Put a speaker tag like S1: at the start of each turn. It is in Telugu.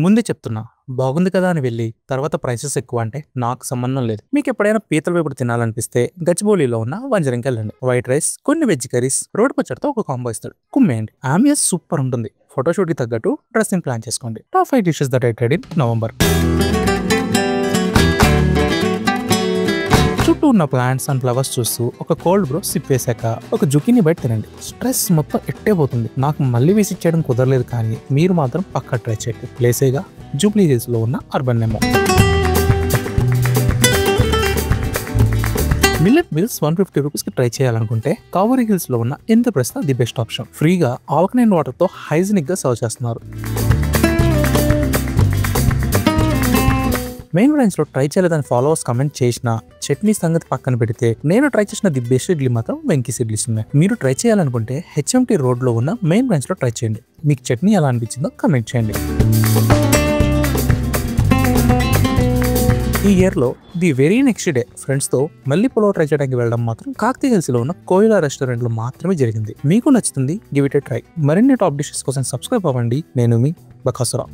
S1: ముందే చెప్తున్నా, బాగుంది కదా అని వెళ్ళి తర్వాత ప్రైసెస్ ఎక్కువ అంటే నాకు సంబంధం లేదు. మీకు ఎప్పుడైనా పీతల వేపుడు తినాలనిపిస్తే గచ్చిబౌలిలో ఉన్న వంజరంకి వెళ్ళండి. వైట్ రైస్, కొన్ని వెజ్ కర్రీస్, రోడ్ పచ్చడితో ఒక కాంబో ఇస్తాడు. కుమ్మేయండి. ఆంబియన్స్ సూపర్ ఉంటుంది. ఫోటోషూట్ కి తగ్గట్టు డ్రెస్సింగ్ ప్లాన్ చేసుకోండి. Top 5 dishes that I tried in November. చుట్టూ ఉన్న ప్లాంట్స్ అండ్ ఫ్లవర్స్ చూస్తూ ఒక కోల్డ్ బ్రో సిప్ వేసాక ఒక జుకీని బయట తినండి. స్ట్రెస్ మొత్తం ఎట్టే పోతుంది. నాకు మళ్ళీ విజిట్ చేయడం కుదరలేదు, కానీ మీరు మాత్రం పక్కా ట్రై చేయండి. ప్లేసేగా జూబ్లీ హిల్స్ లో ఉన్న అర్బన్ నెమో. మిల్లెట్ మీల్స్ 150 రూపీస్ కి ట్రై చేయాలనుకుంటే కావరీ హిల్స్ లో ఉన్న ఇంద్రప్రస్థ ది బెస్ట్ ఆప్షన్. ఫ్రీగా ఆల్కలైన్ వాటర్ తో హైజీనిక్ గా సర్వ్ చేస్తున్నారు. మెయిన్ బ్రాంచ్ లో ట్రై చేయలేదని ఫాలోవర్స్ కమెంట్ చేసిన చట్నీ సంగతి పక్కన పెడితే నేను ట్రై చేసిన ది బెస్ట్ ఇడ్లీ మాత్రం వెంకీస్ ఇడ్లీస్ ఉన్నాయి. మీరు ట్రై చేయాలనుకుంటే హెచ్ఎంటీ రోడ్ లో ఉన్న మెయిన్ బ్రాంచ్ లో ట్రై చేయండి. మీకు చట్నీ ఎలా అనిపించిందో కమెంట్ చేయండి. ఈ ఇయర్ లో the very next day friends తో మళ్ళీ పులావ్ ట్రై చేయడానికి వెళ్ళడం మాత్రం కాకతీయ హిల్స్ లో ఉన్న కోయిలా రెస్టారెంట్ లో మాత్రమే జరిగింది. మీకు నచ్చుతుంది, గివ్ ఇట్ ఎ ట్రై. మరిన్ని టాప్ డిషెస్ కోసం సబ్స్క్రైబ్ అవ్వండి. నేను మీ బకాసురా.